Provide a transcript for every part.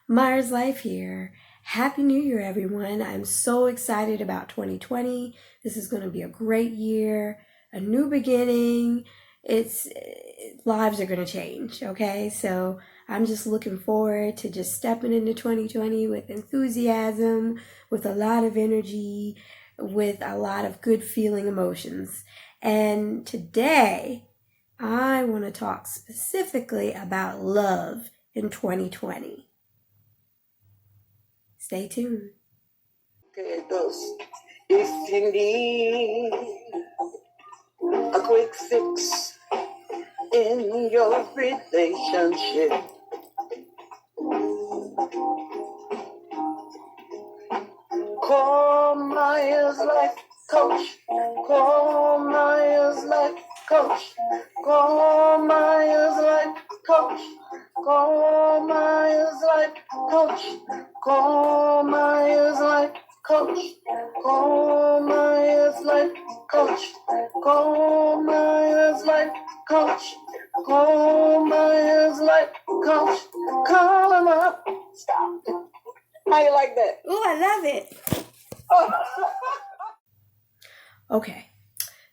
Myers Life here. Happy New Year, everyone. I'm so excited about 2020. This is going to be a great year, a new beginning. Lives are going to change, okay? So I'm just looking forward to just stepping into 2020 with enthusiasm, with a lot of energy, with a lot of good feeling emotions. And today, I want to talk specifically about love in 2020. Stay tuned. If you need a quick fix in your relationship, call Myers Life Coach. Call Myers Life Coach. Call Myers Life Coach. Call Myers Life Coach. Call Myers Life Coach. Call Myers Life Coach. Call Myers Life Coach. Call Myers Life Coach. Call him up. Stop. How you like that? Ooh, I love it. Okay,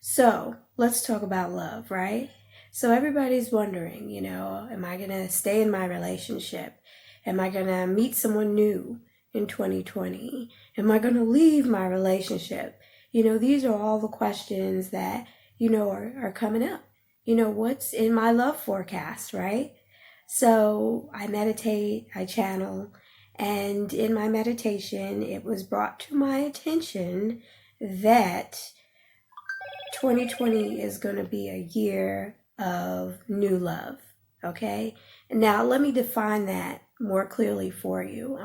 so let's talk about love, right? So everybody's wondering, am I going to stay in my relationship? Am I going to meet someone new in 2020? Am I going to leave my relationship? These are all the questions that, are coming up. What's in my love forecast, right? So I meditate, I channel, and in my meditation, it was brought to my attention that 2020 is going to be a year of new love, okay? Now, let me define that more clearly for you.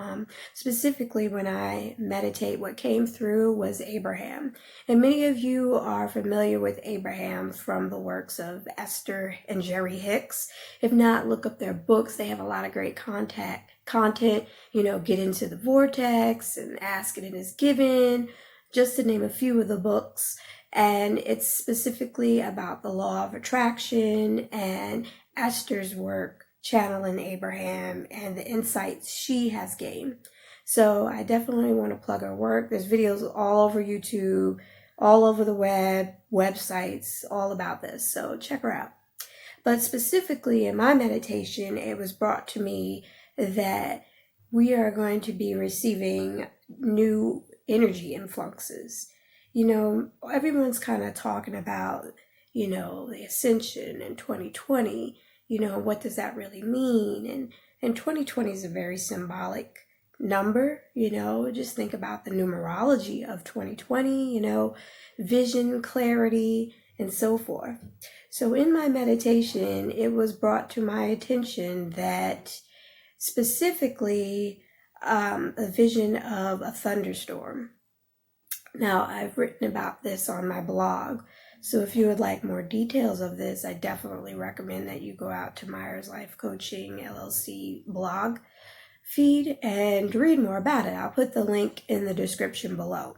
Specifically, when I meditate, what came through was Abraham. And many of you are familiar with Abraham from the works of Esther and Jerry Hicks. If not, look up their books. They have a lot of great content, Get Into the Vortex and Ask It and Is Given, just to name a few of the books. And it's specifically about the law of attraction and Esther's work channeling Abraham and the insights she has gained. So I definitely want to plug her work. There's videos all over YouTube, all over the websites, all about this. So check her out. But specifically in my meditation, it was brought to me that we are going to be receiving new energy influxes. Everyone's kind of talking about, the ascension in 2020, what does that really mean? And 2020 is a very symbolic number, just think about the numerology of 2020, vision, clarity, and so forth. So in my meditation, it was brought to my attention that specifically a vision of a thunderstorm. Now, I've written about this on my blog, so if you would like more details of this, I definitely recommend that you go out to Myers Life Coaching LLC blog feed and read more about it. I'll put the link in the description below.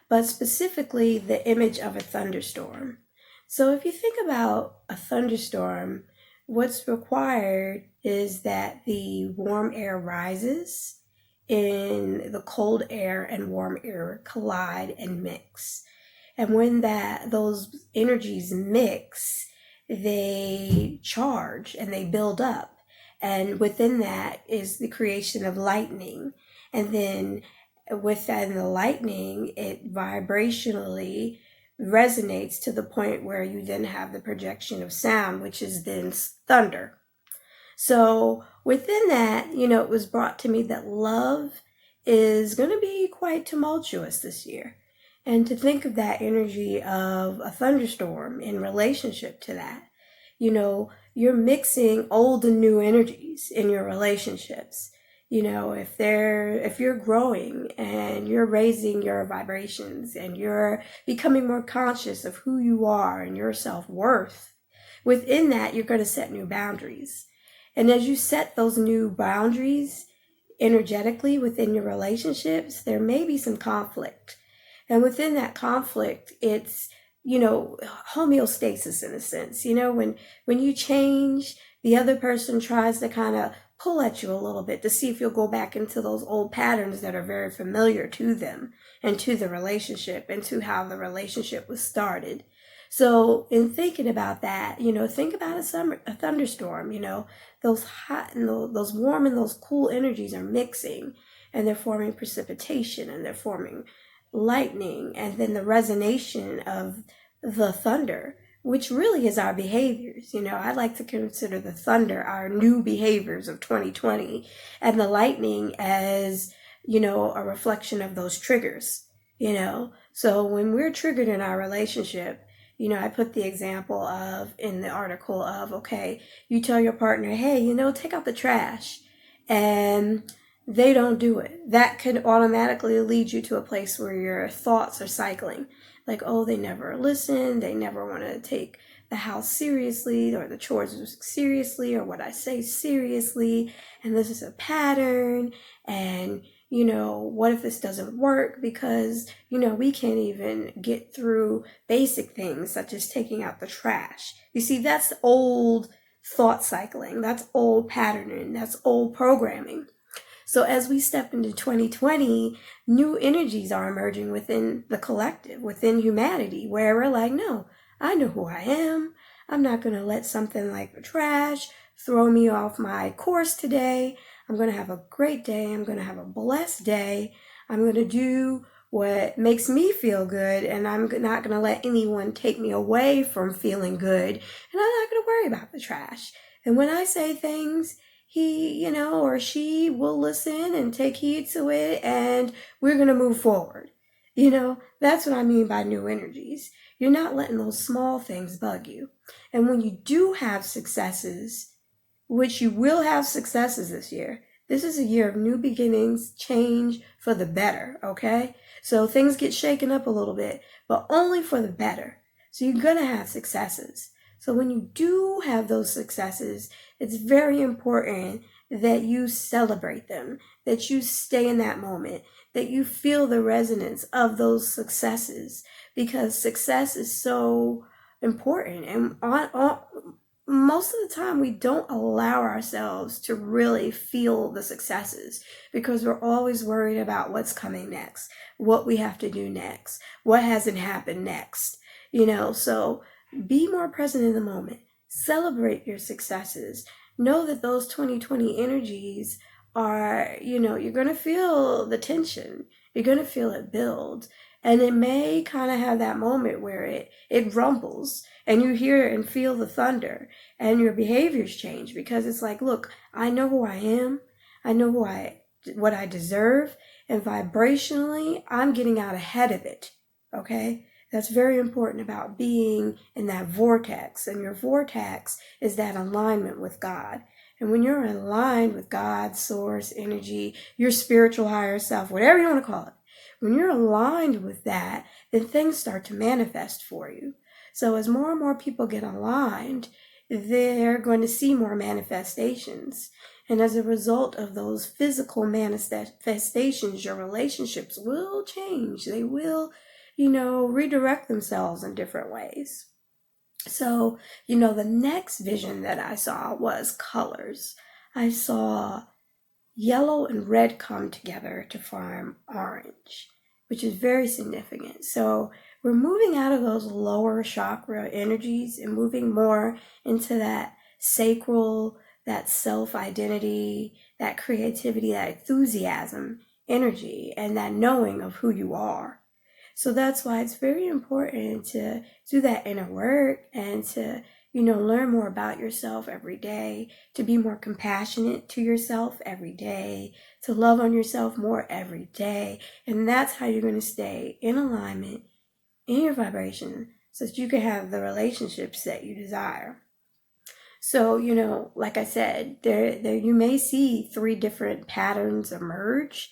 But specifically, the image of a thunderstorm. So if you think about a thunderstorm, what's required is that the warm air rises in the cold air and warm air collide and mix. And when those energies mix, they charge and they build up. And within that is the creation of lightning. And then within the lightning, it vibrationally resonates to the point where you then have the projection of sound, which is then thunder. So within that, it was brought to me that love is going to be quite tumultuous this year. And to think of that energy of a thunderstorm in relationship to that, you're mixing old and new energies in your relationships. If you're growing and you're raising your vibrations and you're becoming more conscious of who you are and your self-worth, within that, you're going to set new boundaries. And as you set those new boundaries energetically within your relationships, there may be some conflict. And within that conflict, it's, homeostasis in a sense. When you change, the other person tries to kind of pull at you a little bit to see if you'll go back into those old patterns that are very familiar to them and to the relationship and to how the relationship was started. So in thinking about that, think about a thunderstorm, those hot and those warm and those cool energies are mixing, and they're forming precipitation, and they're forming lightning, and then the resonation of the thunder, which really is our behaviors. I like to consider the thunder our new behaviors of 2020, and the lightning as, a reflection of those triggers, So when we're triggered in our relationship, I put the example of in the article of, okay, you tell your partner, hey, take out the trash, and they don't do it. That could automatically lead you to a place where your thoughts are cycling. Like, oh, they never listen. They never want to take the house seriously or the chores seriously or what I say seriously. And this is a pattern. And, what if this doesn't work? Because, we can't even get through basic things such as taking out the trash. You see, that's old thought cycling. That's old patterning. That's old programming. So as we step into 2020, new energies are emerging within the collective, within humanity, where we're like, no, I know who I am. I'm not going to let something like the trash throw me off my course today. I'm going to have a great day. I'm going to have a blessed day. I'm going to do what makes me feel good, and I'm not going to let anyone take me away from feeling good, and I'm not going to worry about the trash. And when I say things, he, or she will listen and take heed to it, and we're going to move forward. That's what I mean by new energies. You're not letting those small things bug you. And when you do have successes, which you will have successes this year, this is a year of new beginnings, change for the better, okay? So things get shaken up a little bit, but only for the better. So you're going to have successes. So when you do have those successes, it's very important that you celebrate them, that you stay in that moment, that you feel the resonance of those successes, because success is so important. And most of the time, we don't allow ourselves to really feel the successes because we're always worried about what's coming next, what we have to do next, what hasn't happened next, so be more present in the moment. Celebrate your successes. Know that those 2020 energies are, you're going to feel the tension. You're going to feel it build. And it may kind of have that moment where it rumbles and you hear and feel the thunder and your behaviors change, because it's like, look, I know who I am. I know what I deserve. And vibrationally, I'm getting out ahead of it. Okay? That's very important about being in that vortex. And your vortex is that alignment with God. And when you're aligned with God, source, energy, your spiritual higher self, whatever you want to call it, when you're aligned with that, then things start to manifest for you. So as more and more people get aligned, they're going to see more manifestations. And as a result of those physical manifestations, your relationships will change. They will, redirect themselves in different ways. So, the next vision that I saw was colors. I saw yellow and red come together to form orange, which is very significant. So we're moving out of those lower chakra energies and moving more into that sacral, that self-identity, that creativity, that enthusiasm energy, and that knowing of who you are. So that's why it's very important to do that inner work and to, learn more about yourself every day, to be more compassionate to yourself every day, to love on yourself more every day. And that's how you're going to stay in alignment in your vibration so that you can have the relationships that you desire. So, like I said, there you may see 3 different patterns emerge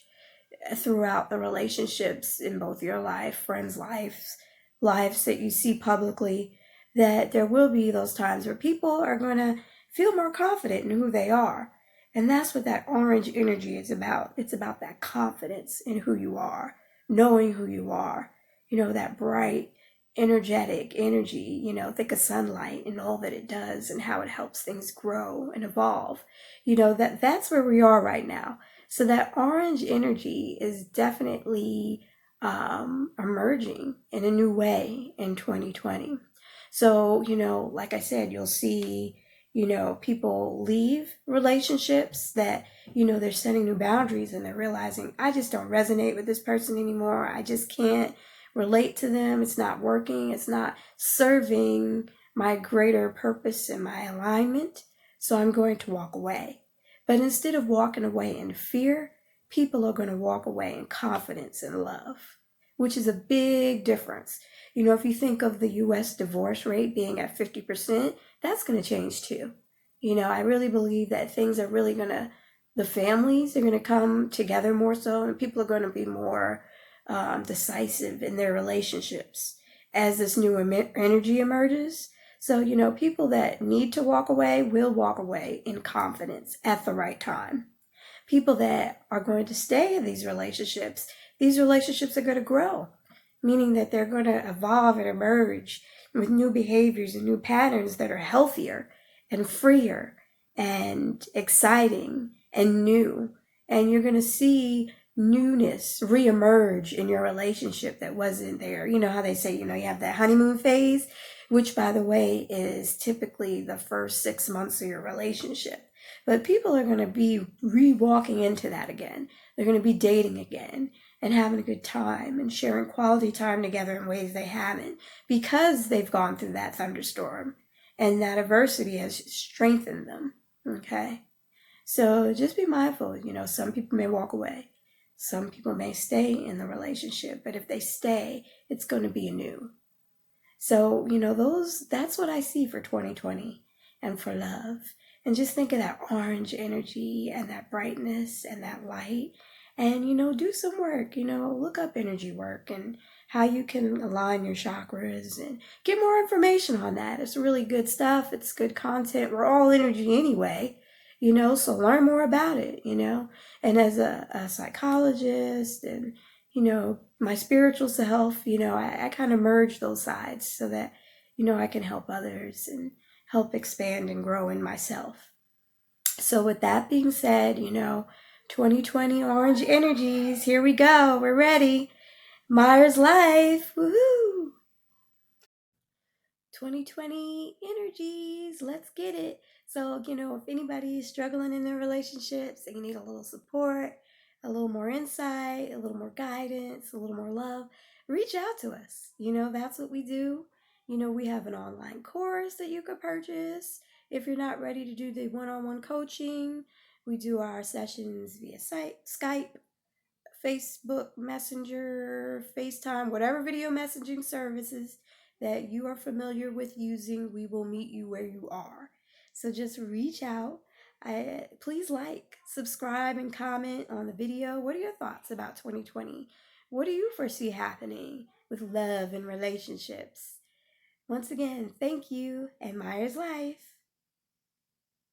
throughout the relationships in both your life, friends' lives that you see publicly, that there will be those times where people are going to feel more confident in who they are. And that's what that orange energy is about. It's about that confidence in who you are, knowing who you are, that bright, energetic energy, think of sunlight and all that it does and how it helps things grow and evolve. That's where we are right now. So that orange energy is definitely emerging in a new way in 2020. So, like I said, you'll see, people leave relationships that, they're setting new boundaries and they're realizing, I just don't resonate with this person anymore. I just can't relate to them. It's not working. It's not serving my greater purpose and my alignment. So I'm going to walk away. But instead of walking away in fear, people are going to walk away in confidence and love, which is a big difference. If you think of the US divorce rate being at 50%, that's going to change too. I really believe that things are really the families are going to come together more so, and people are going to be more decisive in their relationships as this new energy emerges. So, people that need to walk away will walk away in confidence at the right time. People that are going to stay in these relationships are going to grow, meaning that they're going to evolve and emerge with new behaviors and new patterns that are healthier and freer and exciting and new. And you're going to see newness reemerge in your relationship that wasn't there. You know how they say, you have that honeymoon phase, which, by the way, is typically the first 6 months of your relationship. But people are going to be re-walking into that again. They're going to be dating again and having a good time and sharing quality time together in ways they haven't, because they've gone through that thunderstorm and that adversity has strengthened them. Okay? So just be mindful. Some people may walk away. Some people may stay in the relationship, but if they stay, it's going to be anew. So, that's what I see for 2020 and for love. And just think of that orange energy and that brightness and that light. And, do some work, look up energy work and how you can align your chakras and get more information on that. It's really good stuff. It's good content. We're all energy anyway, so learn more about it, And as a psychologist and, my spiritual self, I kind of merge those sides so that, I can help others and help expand and grow in myself. So with that being said, 2020 orange energies, here we go. We're ready. Myers Life. Woohoo! 2020 energies. Let's get it. So, if anybody is struggling in their relationships and you need a little support, a little more insight, a little more guidance, a little more love, reach out to us. That's what we do. We have an online course that you could purchase if you're not ready to do the one-on-one coaching. We do our sessions via Skype, Facebook Messenger, FaceTime, whatever video messaging services that you are familiar with using. We will meet you where you are. So just reach out. Please subscribe, and comment on the video. What are your thoughts about 2020? What do you foresee happening with love and relationships? Once again, thank you, and Myers Life.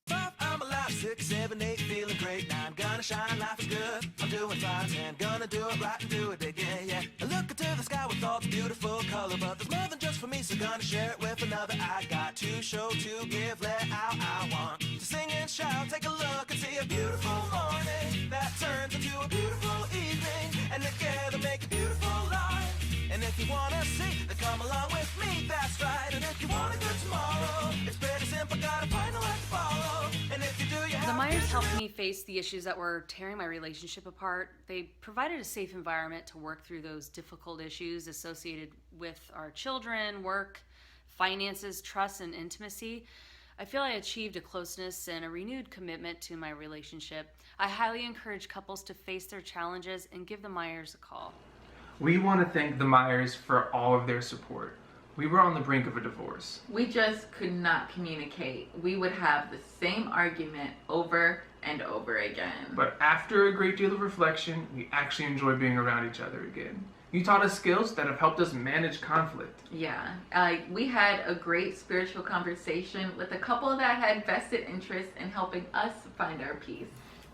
5, I'm alive. 6, 7, 8, feeling great. 9, gonna shine, life is good. I'm doing fine. 10, gonna do it right and do it again, yeah. I look into the sky with all the beautiful color, but there's more than just for me, so gonna share it with another. I got to show, to give, let out. I want to sing and shout. Take a look and see a beautiful morning that turns into a beautiful evening, and together make a beautiful life. And if you wanna see, then come along with me, that's right. And if you want a good tomorrow, it's pretty simple, gotta find a light to follow. And if you do, you have The Myers helped me face the issues that were tearing my relationship apart. They provided a safe environment to work through those difficult issues associated with our children, work, finances, trust, and intimacy. I feel I achieved a closeness and a renewed commitment to my relationship. I highly encourage couples to face their challenges and give the Myers a call. We want to thank the Myers for all of their support. We were on the brink of a divorce. We just could not communicate. We would have the same argument over and over again. But after a great deal of reflection, we actually enjoy being around each other again. You taught us skills that have helped us manage conflict. Yeah, we had a great spiritual conversation with a couple that had vested interest in helping us find our peace.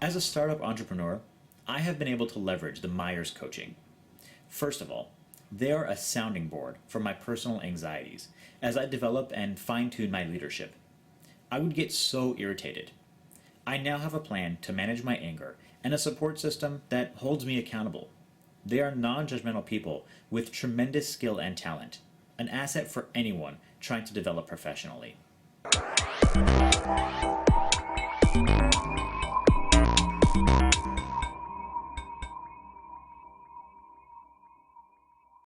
As a startup entrepreneur, I have been able to leverage the Myers coaching. First of all, They are a sounding board for my personal anxieties as I develop and fine-tune my leadership. I would get so irritated. I now have a plan to manage my anger and a support system that holds me accountable. They are non-judgmental people with tremendous skill and talent, an asset for anyone trying to develop professionally.